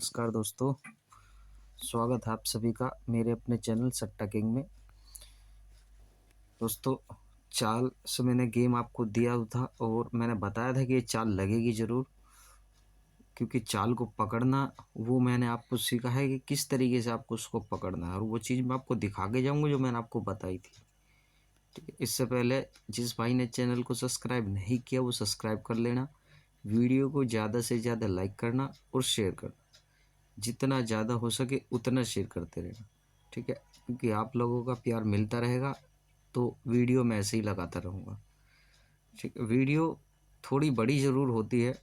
नमस्कार दोस्तों, स्वागत है आप सभी का मेरे अपने चैनल सट्टा किंग में। दोस्तों, चाल से मैंने गेम आपको दिया था और मैंने बताया था कि ये चाल लगेगी ज़रूर, क्योंकि चाल को पकड़ना वो मैंने आपको सिखा है कि किस तरीके से आपको उसको पकड़ना है, और वो चीज़ मैं आपको दिखा के जाऊँगा जो मैंने आपको बताई थी। ठीक है, इससे पहले जिस भाई ने चैनल को सब्सक्राइब नहीं किया वो सब्सक्राइब कर लेना, वीडियो को ज़्यादा से ज़्यादा लाइक करना और शेयर करना, जितना ज़्यादा हो सके उतना शेयर करते रहना। ठीक है, क्योंकि आप लोगों का प्यार मिलता रहेगा तो वीडियो मैं ऐसे ही लगाता रहूँगा। ठीक है, वीडियो थोड़ी बड़ी ज़रूर होती है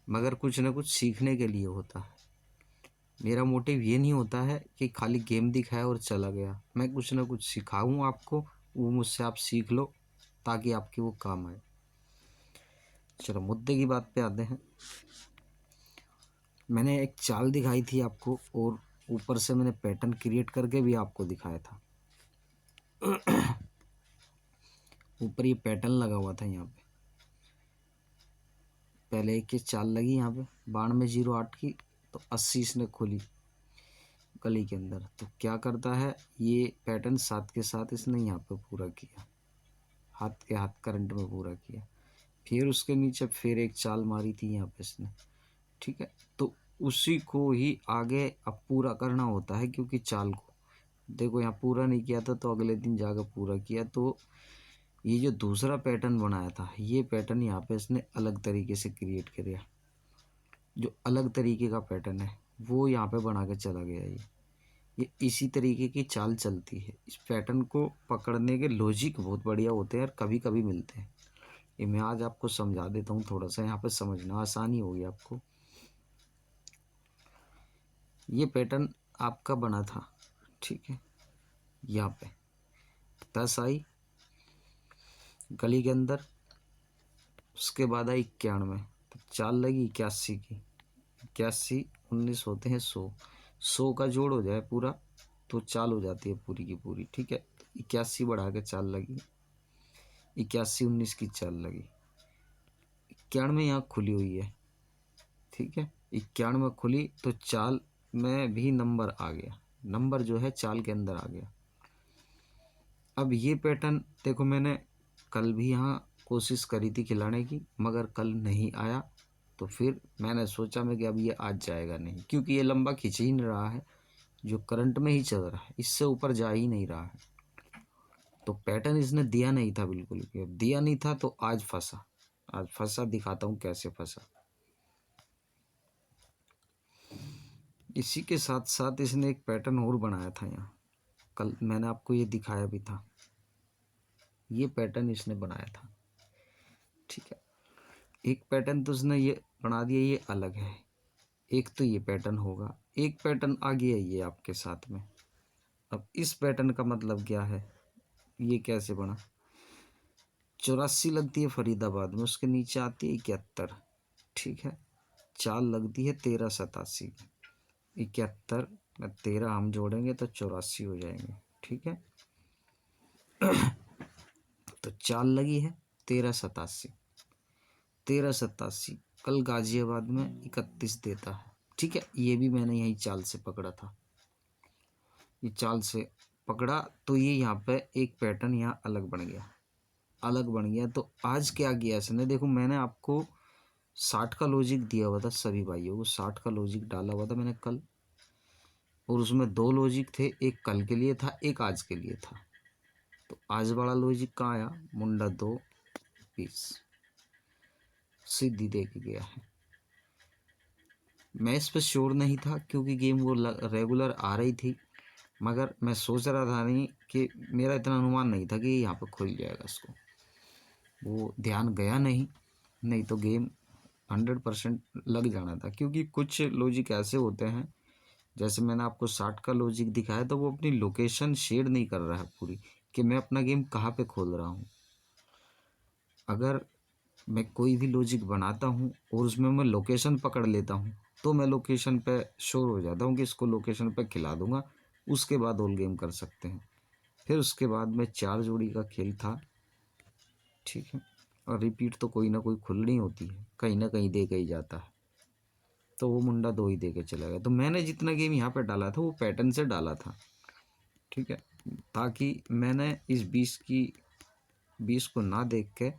मगर कुछ ना कुछ सीखने के लिए होता है। मेरा मोटिव ये नहीं होता है कि खाली गेम दिखाया और चला गया, मैं कुछ ना कुछ सिखाऊँ आपको, वो मुझसे आप सीख लो ताकि आपकी वो काम आए। चलो मुद्दे की बात पे आते हैं। मैंने एक चाल दिखाई थी आपको और ऊपर से मैंने पैटर्न क्रिएट करके भी आपको दिखाया था। ऊपर ये पैटर्न लगा हुआ था यहाँ पे, पहले एक चाल लगी यहाँ पे 9208 की, तो 80 इसने खोली गली के अंदर। तो क्या करता है, ये पैटर्न साथ के साथ इसने यहाँ पे पूरा किया, हाथ के हाथ करंट में पूरा किया। फिर उसके नीचे फिर एक चाल मारी थी यहाँ पे इसने। ठीक है, तो उसी को ही आगे अब पूरा करना होता है, क्योंकि चाल को देखो यहाँ पूरा नहीं किया था तो अगले दिन जाकर पूरा किया। तो ये जो दूसरा पैटर्न बनाया था, ये पैटर्न यहाँ पे इसने अलग तरीके से क्रिएट किया, जो अलग तरीके का पैटर्न है वो यहाँ पे बना के चला गया। ये इसी तरीके की चाल चलती है। इस पैटर्न को पकड़ने के लॉजिक बहुत बढ़िया होते हैं और कभी कभी मिलते हैं। ये मैं आज आपको समझा देता हूँ, थोड़ा सा यहाँ पे समझना आसानी होगी आपको। ये पैटर्न आपका बना था, ठीक है, यहाँ पे 10 आई गली के अंदर, उसके बाद आई 91, तो चाल लगी 81 की। 81 19 होते हैं 100, 100 का जोड़ हो जाए पूरा तो चाल हो जाती है पूरी की पूरी। ठीक है, 81 बढ़ा के चाल लगी, 81 19 की चाल लगी। 91 यहाँ खुली हुई है, ठीक है, 91 खुली तो चाल में भी नंबर आ गया, नंबर जो है चाल के अंदर आ गया। अब ये पैटर्न देखो, मैंने कल भी यहाँ कोशिश करी थी खिलाने की मगर कल नहीं आया, तो फिर मैंने सोचा मैं कि अब ये आज जाएगा नहीं, क्योंकि ये लंबा खींच ही नहीं रहा है, जो करंट में ही चल रहा है, इससे ऊपर जा ही नहीं रहा है। तो पैटर्न इसने दिया नहीं था बिल्कुल भी, अब दिया नहीं था तो आज फंसा। आज फंसा, दिखाता हूँ कैसे फंसा। इसी के साथ साथ इसने एक पैटर्न और बनाया था यहाँ, कल मैंने आपको ये दिखाया भी था। ये पैटर्न इसने बनाया था, ठीक है। एक पैटर्न तो उसने ये बना दिया, ये अलग है। एक तो ये पैटर्न होगा, एक पैटर्न आ गया ये आपके साथ में। अब इस पैटर्न का मतलब क्या है, ये कैसे बना। 84 लगती है फरीदाबाद में, उसके नीचे आती है 71, ठीक है। चाल लगती है 1387, 71 में 13 हम जोड़ेंगे तो 84 हो जाएंगे, ठीक है। तो चाल लगी है 1387, 1387 कल गाजियाबाद में 31 देता है, ठीक है। ये भी मैंने यही चाल से पकड़ा था, ये चाल से पकड़ा तो ये यहाँ पे एक पैटर्न यहाँ अलग बन गया, अलग बन गया। तो आज क्या किया इसने, देखो मैंने आपको 60 का लॉजिक दिया हुआ था सभी भाइयों को, 60 का लॉजिक डाला हुआ था मैंने कल, और उसमें 2 लॉजिक थे, एक कल के लिए था एक आज के लिए था। तो आज वाला लॉजिक कहाँ आया, मुंडा 2 20 सीधी दे के गया है। मैं इस पर श्योर नहीं था क्योंकि गेम वो रेगुलर आ रही थी, मगर मैं सोच रहा था नहीं कि, मेरा इतना अनुमान नहीं था कि यहाँ पर खुल जाएगा इसको, वो ध्यान गया नहीं, नहीं तो गेम 100% लग जाना था। क्योंकि कुछ लॉजिक ऐसे होते हैं, जैसे मैंने आपको 60 का लॉजिक दिखाया तो वो अपनी लोकेशन शेयर नहीं कर रहा है पूरी, कि मैं अपना गेम कहाँ पे खोल रहा हूँ। अगर मैं कोई भी लॉजिक बनाता हूँ और उसमें मैं लोकेशन पकड़ लेता हूँ तो मैं लोकेशन पे श्योर हो जाता हूँ कि इसको लोकेशन पे खिला दूंगा, उसके बाद ऑल गेम कर सकते हैं। फिर उसके बाद में 4 जोड़ी का खेल था, ठीक है। और रिपीट तो कोई ना कोई खुलनी होती है, कहीं ना कहीं दे के ही जाता है। तो वो मुंडा 2 ही दे के चला गया। तो मैंने जितना गेम यहाँ पे डाला था वो पैटर्न से डाला था, ठीक है, ताकि मैंने इस 20 को ना देख के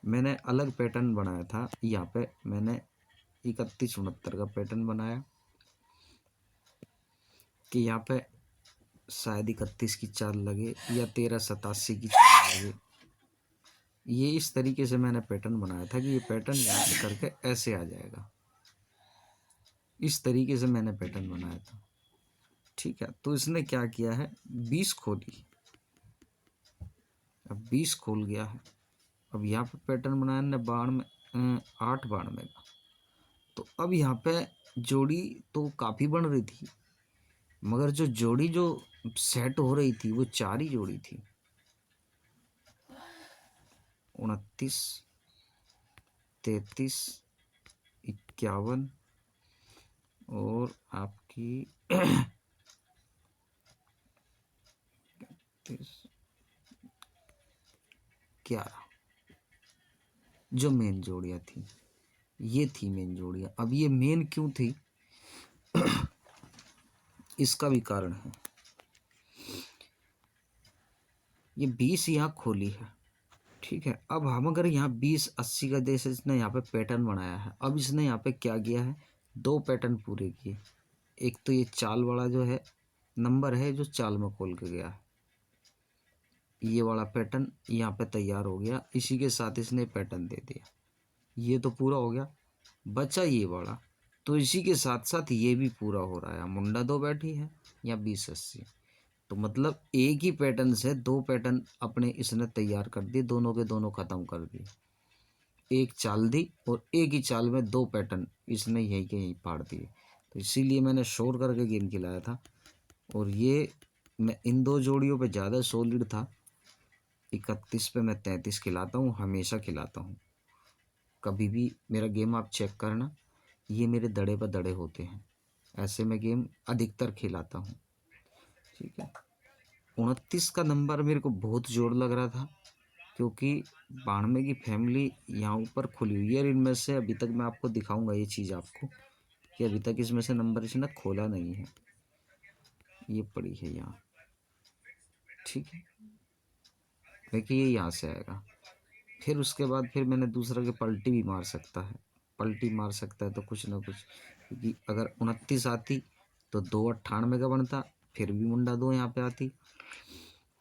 मैंने अलग पैटर्न बनाया था। यहाँ पे मैंने 31-69 का पैटर्न बनाया कि यहाँ पे शायद 31 की चाल लगे या 1387 की चाल लगे। ये इस तरीके से मैंने पैटर्न बनाया था कि ये पैटर्न यहाँ से करके ऐसे आ जाएगा। इस तरीके से मैंने पैटर्न बनाया था, ठीक है। तो इसने क्या किया है, 20 खोली, अब 20 खोल गया है। अब यहाँ पे पैटर्न बनाया ने 8 92 का। तो अब यहाँ पे जोड़ी तो काफ़ी बन रही थी, मगर जो जोड़ी जो सेट हो रही थी वो 4 ही जोड़ी थी, 29, 33, 51 और आपकी 11 जो मेन जोड़ियाँ थी, ये थी मेन जोड़ियाँ। अब ये मेन क्यों थी इसका भी कारण है। ये 20 यहाँ खोली है, ठीक है। अब हम अगर यहाँ 20-80 का जैसे इसने यहाँ पे पैटर्न बनाया है, अब इसने यहाँ पे क्या किया है, 2 पैटर्न पूरे किए। एक तो ये चाल वाला जो है नंबर है जो चाल में खोल के गया है, ये वाला पैटर्न यहाँ पे तैयार हो गया, इसी के साथ इसने पैटर्न दे दिया, ये तो पूरा हो गया। बचा ये वाला, तो इसी के साथ साथ ये भी पूरा हो रहा है। मुंडा 2 बैठी है या 20-80, तो मतलब एक ही पैटर्न से 2 पैटर्न अपने इसने तैयार कर दिए, दोनों के दोनों ख़त्म कर दिए। एक चाल दी और एक ही चाल में 2 पैटर्न इसने यहीं के यहीं फाड़ दिए। तो इसीलिए मैंने शोर करके गेम खिलाया था। और ये मैं इन 2 जोड़ियों पे ज़्यादा सॉलिड था। 31 पे मैं 33 खिलाता हूँ, हमेशा खिलाता हूँ। कभी भी मेरा गेम आप चेक करना, ये मेरे दड़े पर दड़े होते हैं, ऐसे मैं गेम अधिकतर खिलाता हूँ, ठीक है। 29 का नंबर मेरे को बहुत जोर लग रहा था, क्योंकि 92 की फैमिली यहाँ ऊपर खुली हुई है और इनमें से अभी तक मैं आपको दिखाऊंगा ये चीज़ आपको कि अभी तक इसमें से नंबर इसने खोला नहीं है, ये पड़ी है यहाँ, ठीक है। देखिए ये यहाँ से आएगा, फिर उसके बाद फिर मैंने दूसरा के पलटी भी मार सकता है, पलटी मार सकता है तो कुछ ना कुछ, क्योंकि अगर 29 आती तो 298 का बनता, फिर भी मुंडा 2 यहाँ पे आती।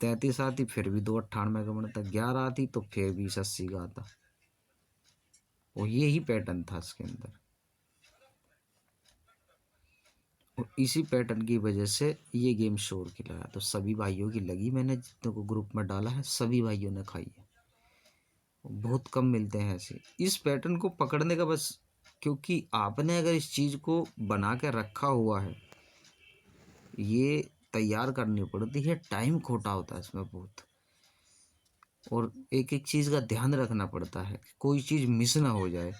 33 आती फिर भी 298 का बनता। 11 आती तो फिर भी 80 का आता। और यही पैटर्न था इसके अंदर, और इसी पैटर्न की वजह से ये गेम शोर खिलाया। तो सभी भाइयों की लगी, मैंने जितने को ग्रुप में डाला है सभी भाइयों ने खाई है। बहुत कम मिलते हैं ऐसे इस पैटर्न को पकड़ने का, बस क्योंकि आपने अगर इस चीज़ को बना के रखा हुआ है, ये तैयार करनी पड़ती है, टाइम खोटा होता है इसमें बहुत, और एक एक चीज़ का ध्यान रखना पड़ता है, कोई चीज़ मिस ना हो जाए,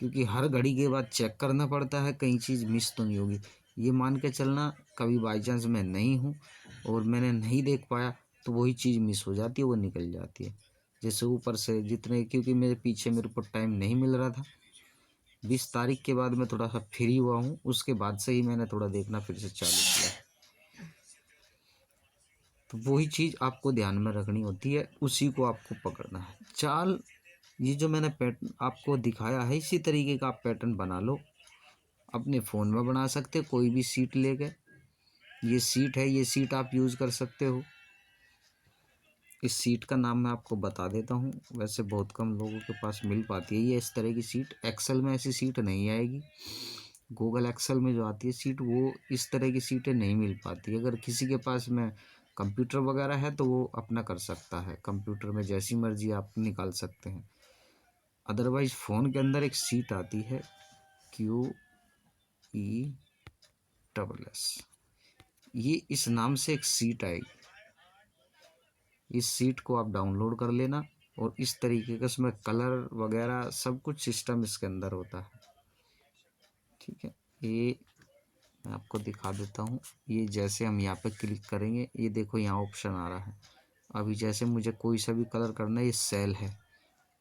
क्योंकि हर घड़ी के बाद चेक करना पड़ता है कहीं चीज़ मिस तो नहीं होगी। ये मान के चलना कभी बाई चांस मैं नहीं हूँ और मैंने नहीं देख पाया तो वही चीज़ मिस हो जाती है, वो निकल जाती है। जैसे ऊपर से जितने, क्योंकि मेरे पीछे मेरे को टाइम नहीं मिल रहा था, 20 तारीख के बाद मैं थोड़ा सा फ्री हुआ हूँ, उसके बाद से ही मैंने थोड़ा देखना फिर से चालू किया। तो वही चीज़ आपको ध्यान में रखनी होती है, उसी को आपको पकड़ना है। चाल ये जो मैंने पैटर्न आपको दिखाया है, इसी तरीके का आप पैटर्न बना लो, अपने फ़ोन में बना सकते हो, कोई भी सीट लेके। ये सीट है, ये सीट आप यूज़ कर सकते हो। इस सीट का नाम मैं आपको बता देता हूँ, वैसे बहुत कम लोगों के पास मिल पाती है ये इस तरह की सीट। एक्सेल में ऐसी सीट नहीं आएगी, गूगल एक्सेल में जो आती है सीट वो इस तरह की सीटें नहीं मिल पाती। अगर किसी के पास में कंप्यूटर वगैरह है तो वो अपना कर सकता है, कंप्यूटर में जैसी मर्जी आप निकाल सकते हैं। अदरवाइज फ़ोन के अंदर एक सीट आती है QESS, ये इस नाम से एक सीट आएगी। इस सीट को आप डाउनलोड कर लेना, और इस तरीके का इसमें कलर वगैरह सब कुछ सिस्टम इसके अंदर होता है, ठीक है। ये मैं आपको दिखा देता हूँ। ये जैसे हम यहाँ पे क्लिक करेंगे, ये देखो यहाँ ऑप्शन आ रहा है। अभी जैसे मुझे कोई सा भी कलर करना है, ये सेल है,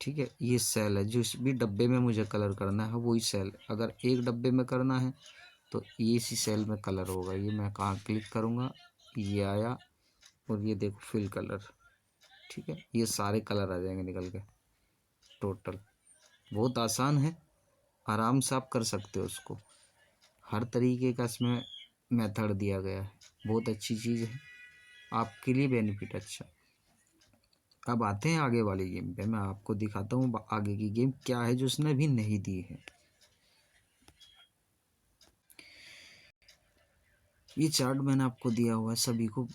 ठीक है, ये सेल है, जिस भी डब्बे में मुझे कलर करना है वही सेल। अगर एक डब्बे में करना है तो ये इसी सेल में कलर होगा। ये मैं कहाँ क्लिक करूँगा, ये आया और ये देखो फिल कलर। ठीक है, ये सारे कलर आ जाएंगे निकल के टोटल। बहुत आसान है, आराम से आप कर सकते हो उसको। हर तरीके का इसमें मेथड दिया गया है, बहुत अच्छी चीज़ है, आपके लिए बेनिफिट अच्छा। अब आते हैं आगे वाली गेम पे, मैं आपको दिखाता हूँ आगे की गेम क्या है जो उसने अभी नहीं दी है। ये चार्ट मैंने आपको दिया हुआ है सभी को,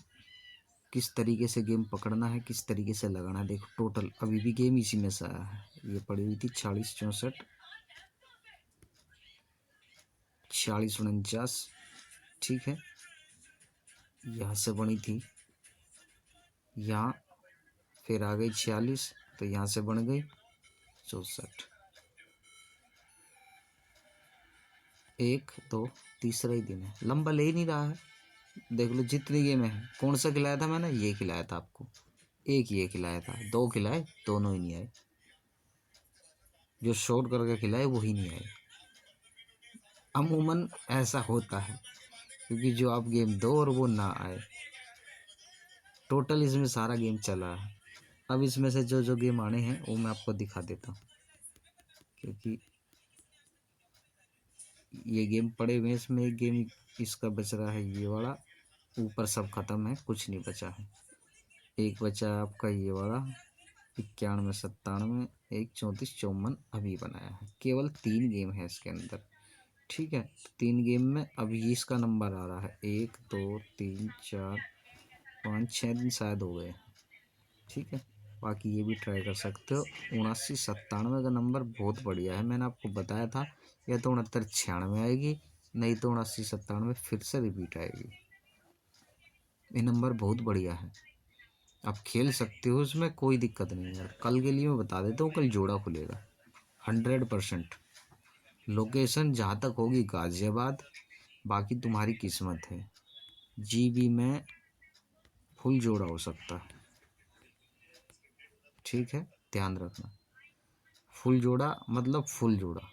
किस तरीके से गेम पकड़ना है, किस तरीके से लगाना है। देखो टोटल अभी भी गेम इसी में से आया है। ये पड़ी हुई थी 40 64 46 49। ठीक है, यहाँ से बनी थी, यहाँ फिर आ गई 46, तो यहाँ से बन गई 64। एक दो तीसरा ही दिन है, लंबा ले ही नहीं रहा है। देख लो जितनी गेम है, कौन सा खिलाया था मैंने, ये खिलाया था आपको, एक ये खिलाया था, दो खिलाए दोनों ही नहीं आए, जो शॉर्ट करके खिलाए वही नहीं आए। अमूमन ऐसा होता है, क्योंकि जो आप गेम दो और वो ना आए। टोटल इसमें सारा गेम चला है। अब इसमें से जो जो गेम आने हैं वो मैं आपको दिखा देता हूँ, क्योंकि ये गेम पड़े हुए हैं। इसमें एक गेम इसका बच रहा है, ये वाला, ऊपर सब खत्म है, कुछ नहीं बचा है। एक बचा है आपका ये वाला 91 97, एक 34 54 अभी बनाया है। केवल 3 गेम है इसके अंदर। ठीक है, 3 गेम में अभी इसका नंबर आ रहा है 1 2 3 4 5 6 दिन शायद हो गए। ठीक है, बाकी ये भी ट्राई कर सकते हो। 79 97 का नंबर बहुत बढ़िया है, मैंने आपको बताया था। या तो 69 96 आएगी, नहीं तो 79 97 फिर से रिपीट आएगी। ये नंबर बहुत बढ़िया है, आप खेल सकते हो, उसमें कोई दिक्कत नहीं है। कल के लिए मैं बता देता हूँ, कल जोड़ा खुलेगा 100%। लोकेशन जहाँ तक होगी गाज़ियाबाद, बाकी तुम्हारी किस्मत है। जीबी में फुल जोड़ा हो सकता है। ठीक है, ध्यान रखना, फुल जोड़ा मतलब फुल जोड़ा,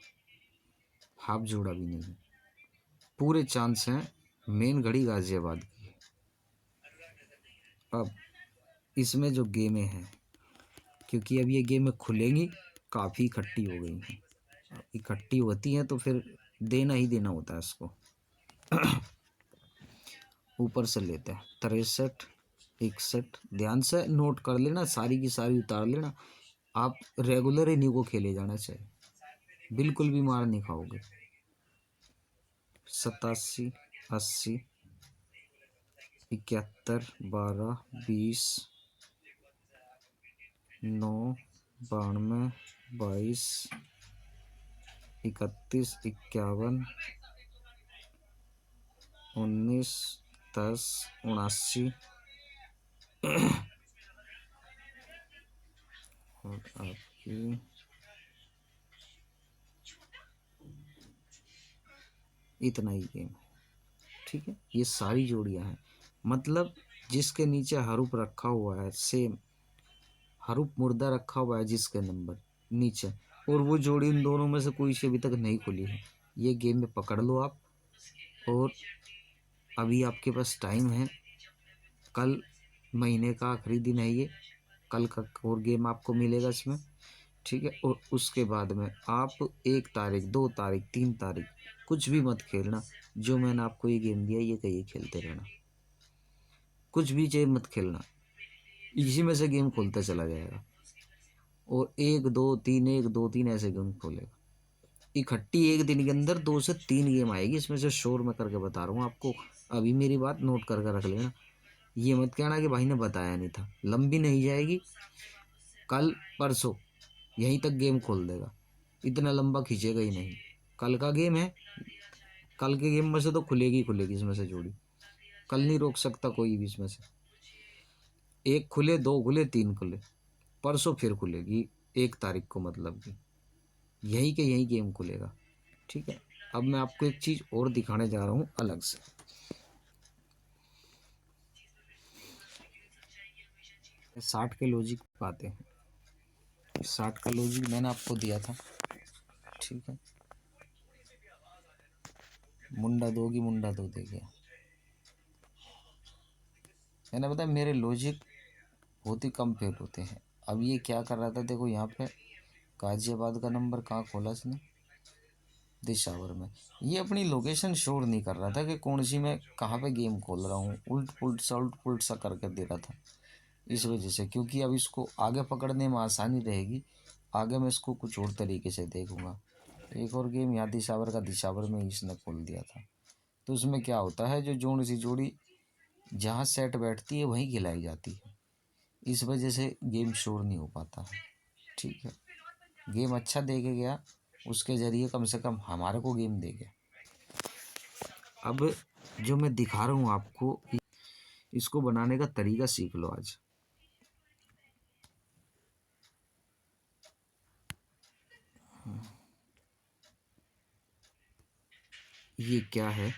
हाफ जोड़ा भी नहीं। पूरे चांस हैं, मेन घड़ी गाज़ियाबाद की है। अब इसमें जो गेमें हैं, क्योंकि अब ये गेमें खुलेंगी, काफ़ी इकट्ठी हो गई हैं। इकट्ठी होती हैं तो फिर देना ही देना होता है इसको। ऊपर से लेते हैं 63 61, ध्यान से नोट कर लेना, सारी की सारी उतार लेना। आप रेगुलर इन्हीं को खेले जाना चाहिए, बिल्कुल भी मार नहीं खाओगे। 87 80 71 12 20 9 92 22 31 51 19 10 79 और आपकी इतना ही गेम है। ठीक है, ये सारी जोड़ियां हैं, मतलब जिसके नीचे हरूफ रखा हुआ है, सेम हरूफ मुर्दा रखा हुआ है जिसके नंबर नीचे, और वो जोड़ी इन दोनों में से कोई सी अभी तक नहीं खुली है, ये गेम में पकड़ लो आप। और अभी आपके पास टाइम है, कल महीने का आखिरी दिन है ये, कल का और गेम आपको मिलेगा इसमें। ठीक है, और उसके बाद में आप 1 तारीख 2 तारीख 3 तारीख कुछ भी मत खेलना। जो मैंने आपको ये गेम दिया ये कहीं खेलते रहना, कुछ भी चीज मत खेलना, इसी में से गेम खोलता चला जाएगा। और 1 2 3 1 2 3 ऐसे गेम खोलेगा। इकट्ठी एक दिन के अंदर 2 से 3 गेम आएगी, इसमें से शोर मैं करके बता रहा हूँ आपको। अभी मेरी बात नोट करके रख लेना, ये मत कहना कि भाई ने बताया नहीं था। लंबी नहीं जाएगी, कल परसों यहीं तक गेम खोल देगा, इतना लंबा खींचेगा ही नहीं। कल का गेम है, कल के गेम में से तो खुलेगी खुलेगी इसमें से जोड़ी, कल नहीं रोक सकता कोई भी इसमें से। 1 खुले 2 खुले 3 खुले, परसों फिर खुलेगी 1 तारीख को, मतलब कि यहीं के यहीं गेम खुलेगा। ठीक है, अब मैं आपको एक चीज़ और दिखाने जा रहा हूँ अलग से। 60 के लॉजिक पाते हैं। 60 का लॉजिक मैंने आपको दिया था, ठीक है। मुंडा दोगी, मुंडा दो दे गया। मैंने बताया मेरे लॉजिक बहुत ही कम फेल होते हैं। अब ये क्या कर रहा था, देखो यहाँ पे गाजियाबाद का नंबर कहाँ खोला इसने, दिशावर में। ये अपनी लोकेशन शोर नहीं कर रहा था कि कौन सी मैं कहाँ पे गेम खोल रहा हूँ, उल्ट पुल्ट सा करके दे रहा था। इस वजह से, क्योंकि अब इसको आगे पकड़ने में आसानी रहेगी, आगे मैं इसको कुछ और तरीके से देखूंगा। एक और गेम यहाँ दिशावर का, दिशावर में इसने खोल दिया था। तो उसमें क्या होता है, जो जोड़ सी जोड़ी जहाँ सेट बैठती है वहीं खिलाई जाती है, इस वजह से गेम शोर नहीं हो पाता है, ठीक है। गेम अच्छा दे के गया, उसके ज़रिए कम से कम हमारे को गेम दे गया। अब जो मैं दिखा रहा हूँ आपको, इसको बनाने का तरीका सीख लो आज। ये क्या है,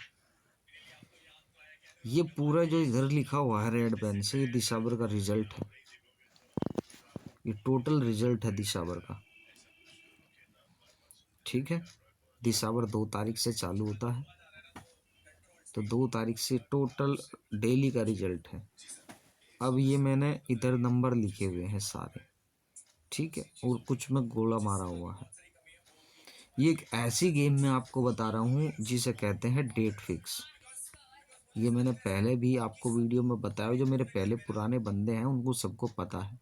ये पूरा जो इधर लिखा हुआ है रेड पेन से, ये दिशावर का रिजल्ट है, ये टोटल रिजल्ट है दिशावर का, ठीक है। दिशावर 2 तारीख से चालू होता है, तो 2 तारीख से टोटल डेली का रिजल्ट है। अब ये मैंने इधर नंबर लिखे हुए हैं सारे, ठीक है, और कुछ में गोला मारा हुआ है। ये एक ऐसी गेम मैं आपको बता रहा हूँ जिसे कहते हैं डेट फिक्स। ये मैंने पहले भी आपको वीडियो में बताया, जो मेरे पहले पुराने बंदे हैं उनको सबको पता है।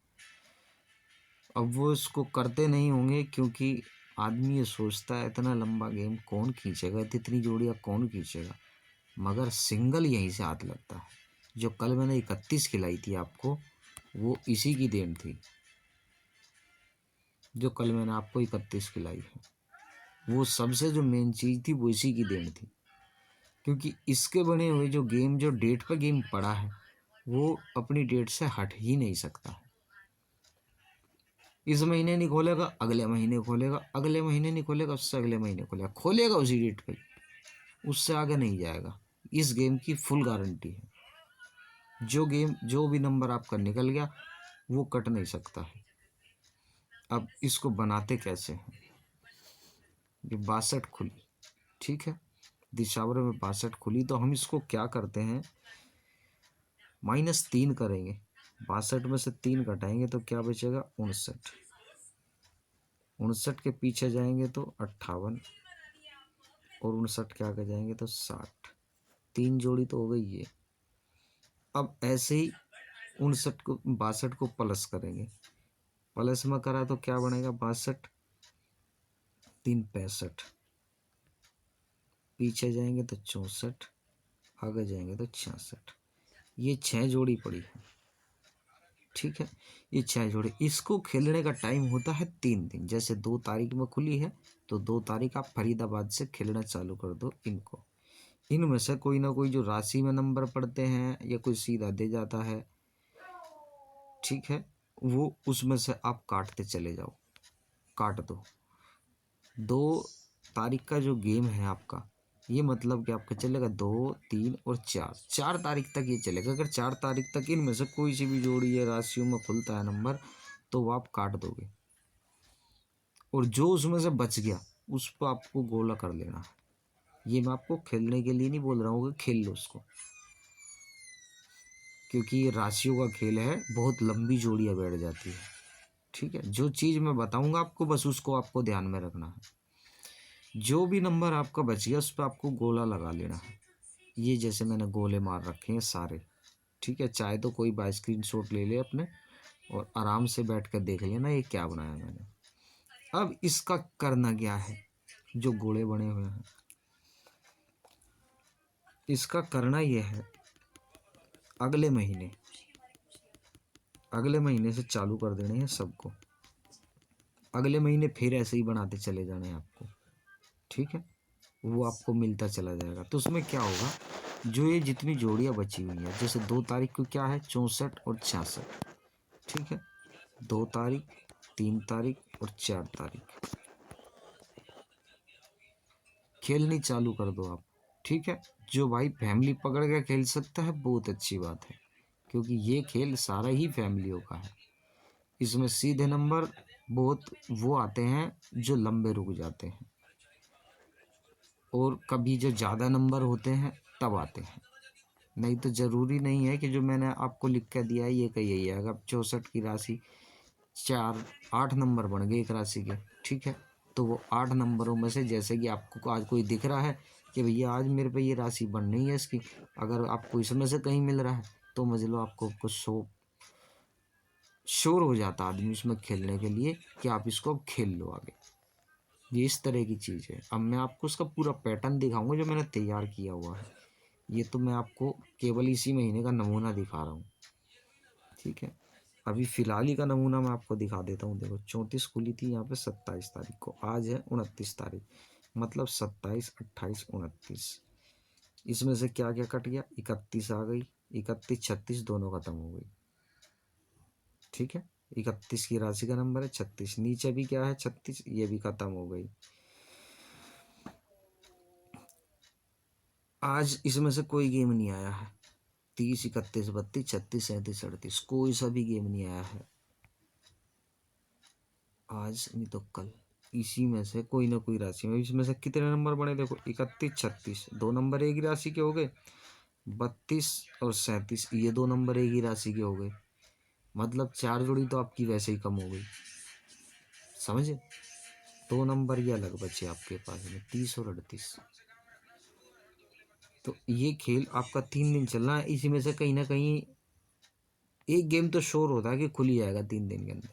अब वो इसको करते नहीं होंगे, क्योंकि आदमी ये सोचता है इतना लंबा गेम कौन खींचेगा, इतनी जोड़ियाँ कौन खींचेगा, मगर सिंगल यहीं से हाथ लगता है। जो कल मैंने 31 खिलाई थी आपको, वो इसी की देन थी। जो कल मैंने आपको 31 खिलाई है, वो सबसे जो मेन चीज़ थी वो इसी की देन थी। क्योंकि इसके बने हुए जो गेम, जो डेट पर गेम पड़ा है, वो अपनी डेट से हट ही नहीं सकता। इस महीने नहीं खोलेगा, अगले महीने खोलेगा, अगले महीने नहीं खोलेगा, उससे अगले महीने खोलेगा, खोलेगा उसी डेट पे, उससे आगे नहीं जाएगा। इस गेम की फुल गारंटी है। जो गेम, जो भी नंबर आपका निकल गया वो कट नहीं सकता है। अब इसको बनाते कैसे हैं, ये 62 खुली, ठीक है, दिशावर में 62 खुली, तो हम इसको क्या करते हैं, -3 करेंगे। 62 में से 3 घटाएंगे तो क्या बचेगा, 59। 59 के पीछे जाएंगे तो 58, और 59 के आगे जाएंगे तो 60। 3 जोड़ी तो हो गई ये। अब ऐसे ही 59 को, 62 को प्लस करेंगे, प्लस में करा तो क्या बनेगा, 62, 3 65, पीछे जाएंगे तो 64, आगे जाएंगे तो 66। ये 6 जोड़ी पड़ी है, ठीक है। ये 6 जोड़ी, इसको खेलने का टाइम होता है 3 दिन। जैसे 2 तारीख में खुली है, तो 2 तारीख आप फरीदाबाद से खेलना चालू कर दो इनको। इनमें से कोई ना कोई जो राशि में नंबर पड़ते हैं, या कोई सीधा दे जाता है, ठीक है, वो उसमें से आप काटते चले जाओ, काट दो। 2 तारीख का जो गेम है आपका, ये मतलब कि आपका चलेगा 2, 3 और 4 तारीख तक ये चलेगा। अगर 4 तारीख तक इनमें से कोई सी भी जोड़ी या राशियों में खुलता है नंबर, तो वो आप काट दोगे, और जो उसमें से बच गया उस पर आपको गोला कर लेना है। ये मैं आपको खेलने के लिए नहीं बोल रहा हूँ कि खेल लो उसको, क्योंकि ये राशियों का खेल है, बहुत लंबी जोड़ियाँ बैठ जाती है, ठीक है। जो चीज़ मैं बताऊंगा आपको, बस उसको आपको ध्यान में रखना है। जो भी नंबर आपका बच गया उस पर आपको गोला लगा लेना है। ये जैसे मैंने गोले मार रखे हैं सारे, ठीक है। चाहे तो कोई बाय स्क्रीनशॉट ले ले अपने, और आराम से बैठ कर देख लेना ये क्या बनाया मैंने। अब इसका करना क्या है, जो गोले बने हुए हैं, इसका करना यह है, अगले महीने से चालू कर देने हैं सबको। अगले महीने फिर ऐसे ही बनाते चले जाने हैं आपको, ठीक है। वो आपको मिलता चला जाएगा। तो उसमें क्या होगा, जो ये जितनी जोड़ियाँ बची हुई हैं, जैसे 2 तारीख को क्या है, 64 और 66, ठीक है। 2 तारीख, 3 तारीख और 4 तारीख खेलनी चालू कर दो आप, ठीक है। जो भाई फैमिली पकड़ के खेल सकता है, बहुत अच्छी बात है, क्योंकि ये खेल सारा ही फैमिलियों का है। इसमें सीधे नंबर बहुत वो आते हैं जो लंबे रुक जाते हैं, और कभी जो ज़्यादा नंबर होते हैं तब आते हैं। नहीं तो ज़रूरी नहीं है कि जो मैंने आपको लिख कर दिया है ये का यही है। अगर 64 की राशि 8 नंबर बन गए एक राशि के, ठीक है, तो वो 8 नंबरों में से जैसे कि आपको आज कोई दिख रहा है कि भैया आज मेरे पे ये राशि बन रही है इसकी, अगर आपको इसमें से कहीं मिल रहा है तो समझ लो आपको कुछ श्योर हो जाता आदमी उसमें खेलने के लिए कि आप इसको अब खेल लो आगे। ये इस तरह की चीज़ है। अब मैं आपको उसका पूरा पैटर्न दिखाऊंगा जो मैंने तैयार किया हुआ है। ये तो मैं आपको केवल इसी महीने का नमूना दिखा रहा हूँ, ठीक है। अभी फ़िलहाल ही का नमूना मैं आपको दिखा देता हूँ। देखो 34 खुली थी यहाँ पे 27 तारीख को, आज है 29 तारीख, मतलब 27, 28, 29। इसमें से क्या क्या कट गया, 31 आ गई, 31, 36 दोनों खत्म हो गई, ठीक है। 31 की राशि का नंबर है 36, नीचे भी क्या है 36, ये भी खत्म हो गई। आज इसमें से कोई गेम नहीं आया है, 30, 31, 32, 36, 37, 38 कोई सा भी गेम नहीं आया है आज, नहीं तो कल। इसी में से कोई ना कोई राशि में, इसमें से कितने नंबर बने देखो, 31, 36 दो नंबर एक ही राशि के हो गए, 32 और 37 ये दो नंबर एक ही राशि के हो गए, मतलब 4 जोड़ी तो आपकी वैसे ही कम हो गई, समझे। 2 नंबर ये अलग बचे आपके पास में, 30 और 38। तो ये खेल आपका 3 दिन चलना है, इसी में से कहीं ना कहीं एक गेम तो श्योर होता है कि खुल ही जाएगा 3 दिन के अंदर।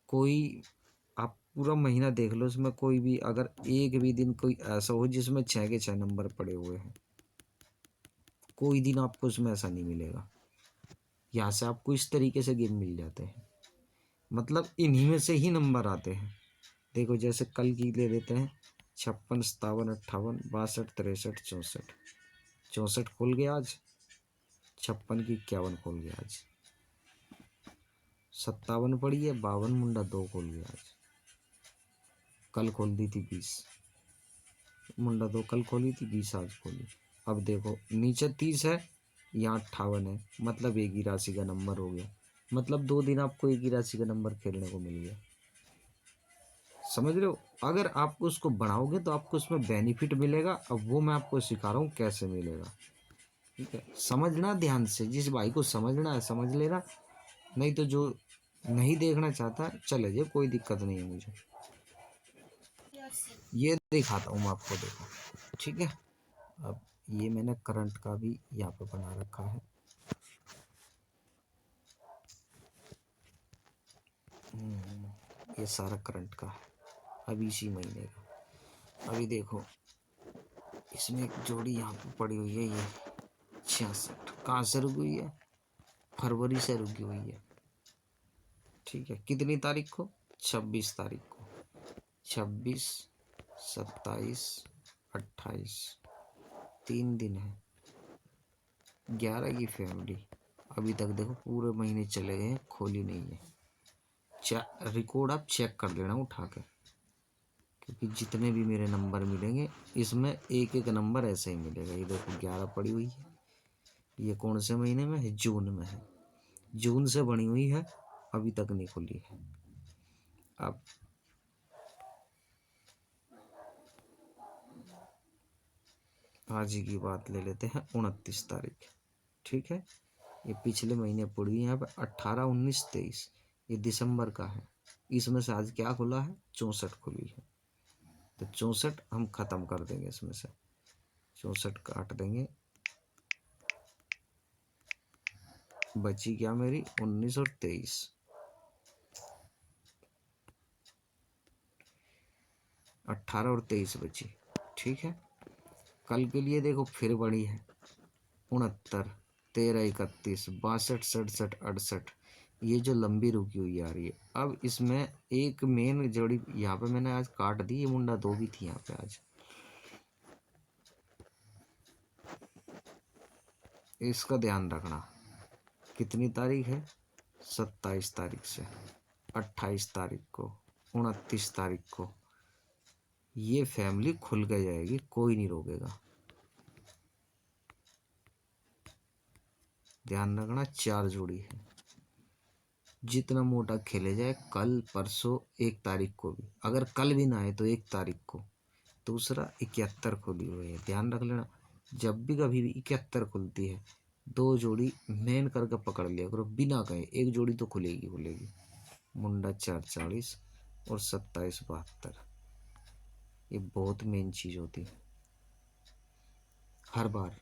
कोई आप पूरा महीना देख लो, उसमें कोई भी अगर एक भी दिन कोई ऐसा हो जिसमें 6 के 6 नंबर पड़े हुए हैं, कोई दिन आपको उसमें ऐसा नहीं मिलेगा। यहाँ से आपको इस तरीके से गेम मिल जाते हैं, मतलब इन्हीं में से ही नंबर आते हैं। देखो जैसे कल की ले लेते हैं, 56, 57, 58, 62, 63, 64, 64 खोल गया आज, 56 की 51 खोल गया आज, 57 पड़ी है, 52 मुंडा 2 खोल गया आज, कल खोल दी थी 20 मुंडा 2, कल खोली थी 20 आज खोली। अब देखो नीचे 30 है, यहाँ 58 है, मतलब एक ही राशि का नंबर हो गया, मतलब 2 दिन आपको एक ही राशि का नंबर खेलने को मिल गया, समझ रहे हो। अगर आप उसको बढ़ाओगे तो आपको उसमें बेनिफिट मिलेगा, अब वो मैं आपको सिखा रहा हूँ कैसे मिलेगा, ठीक है। समझना ध्यान से, जिस भाई को समझना है समझ लेना, नहीं तो जो नहीं देखना चाहता चले जाए, कोई दिक्कत नहीं है मुझे। ये दिखाता हूँ मैं आपको, देखो, ठीक है। अब ये मैंने करंट का भी यहाँ पे बना रखा है, ये सारा करंट का है अभी इसी महीने का। अभी देखो इसमें एक जोड़ी यहाँ पे पड़ी हुई है, ये 66 कहाँ से रुकी हुई है, फरवरी से रुकी हुई है, ठीक है। कितनी तारीख को, 26 तारीख को, 26, 27, 28, 3 दिन है, 11 की फैमिली। अभी तक देखो पूरे महीने चले गए हैं, खोली नहीं है। रिकॉर्ड आप चेक कर लेना उठा के, क्योंकि जितने भी मेरे नंबर मिलेंगे इसमें एक एक नंबर ऐसे ही मिलेगा। ये देखो 11 पड़ी हुई है, ये कौन से महीने में है, जून में है, जून से बनी हुई है, अभी तक नहीं खुली है। अब आज ही की बात ले लेते हैं, 29 तारीख, ठीक है। ये पिछले महीने पड़ी हुई है यहाँ पे 18, 19, 23, ये दिसंबर का है। इसमें से आज क्या खुला है, 64 खुली है, तो 64 हम ख़त्म कर देंगे, इसमें से 64 काट देंगे, बची क्या मेरी 19 और 23, 18 और 23 बची, ठीक है। कल के लिए देखो फिर बड़ी है, 69, 13, 31, 62, 67, 68, ये जो लंबी रुकी हुई आ रही है। अब इसमें एक मेन जोड़ी यहाँ पे मैंने आज काट दी, ये मुंडा 2 भी थी यहाँ पे आज, इसका ध्यान रखना। कितनी तारीख है, 27 तारीख से 28 तारीख को, 29 तारीख को ये फैमिली खुल के जाएगी, कोई नहीं रोकेगा। ध्यान रखना 4 जोड़ी है, जितना मोटा खेले जाए, कल परसों 1 तारीख को भी, अगर कल भी ना आए तो 1 तारीख को। दूसरा 71 खुली हुई है, ध्यान रख लेना। जब भी कभी भी 71 खुलती है, 2 जोड़ी मेन करके पकड़ लिया करो, बिना कहे 1 जोड़ी तो खुलेगी खुलेगी। मुंडा 440 और 2772, ये बहुत मेन चीज होती है। हर बार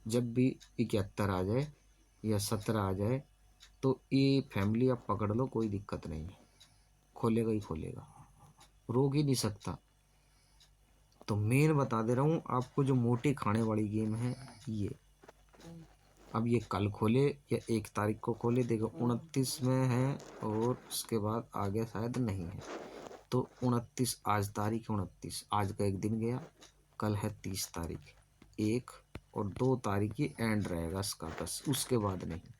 जब भी 71 आ जाए या 17 आ जाए तो ये फैमिली आप पकड़ लो, कोई दिक्कत नहीं है, खोलेगा ही खोलेगा, रोक ही नहीं सकता। तो मेन बता दे रहा हूँ आपको, जो मोटे खाने वाली गेम है ये। अब ये कल खोले या 1 तारीख को खोले, देखो 29 में है और उसके बाद आगे शायद नहीं है, तो 29 आज तारीख है, 29 आज का एक दिन गया, कल है 30 तारीख, 1 और 2 तारीख की एंड रहेगा इसका, बस उसके बाद नहीं।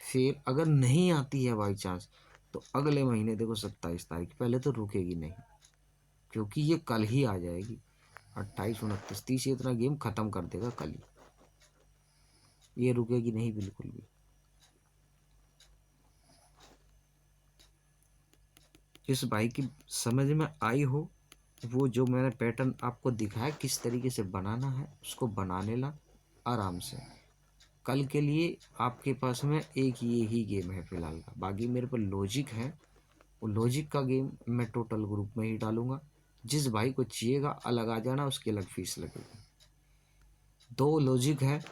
फिर अगर नहीं आती है बाई चांस तो अगले महीने देखो 27 तारीख, पहले तो रुकेगी नहीं क्योंकि ये कल ही आ जाएगी। 28 29 30 इतना गेम खत्म कर देगा कल ही, ये रुकेगी नहीं बिल्कुल भी। जिस भाई की समझ में आई हो, वो जो मैंने पैटर्न आपको दिखाया किस तरीके से बनाना है उसको बना लेना आराम से। कल के लिए आपके पास में एक ये ही गेम है फिलहाल का, बाकी मेरे पर लॉजिक है, वो लॉजिक का गेम मैं टोटल ग्रुप में ही डालूंगा। जिस भाई को चाहिएगा अलग आ जाना, उसकी अलग फीस लगेगी। 2 लॉजिक है,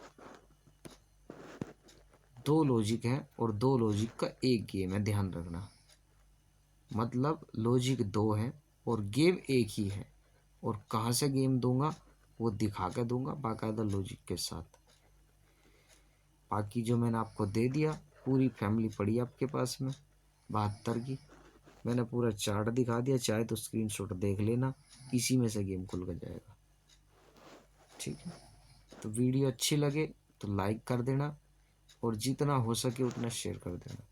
2 लॉजिक है और 2 लॉजिक का एक गेम है, ध्यान रखना। मतलब लॉजिक 2 है और गेम एक ही है, और कहाँ से गेम दूंगा वो दिखा के दूंगा बाकायदा लॉजिक के साथ। बाकी जो मैंने आपको दे दिया, पूरी फैमिली पड़ी आपके पास में 72 की, मैंने पूरा चार्ट दिखा दिया, चाहे तो स्क्रीनशॉट देख लेना, इसी में से गेम खुल कर जाएगा। ठीक है, तो वीडियो अच्छी लगे तो लाइक कर देना और जितना हो सके उतना शेयर कर देना।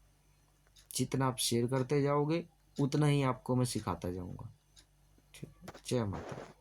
जितना आप शेयर करते जाओगे उतना ही आपको मैं सिखाता जाऊंगा। ठीक है, जय माता दी।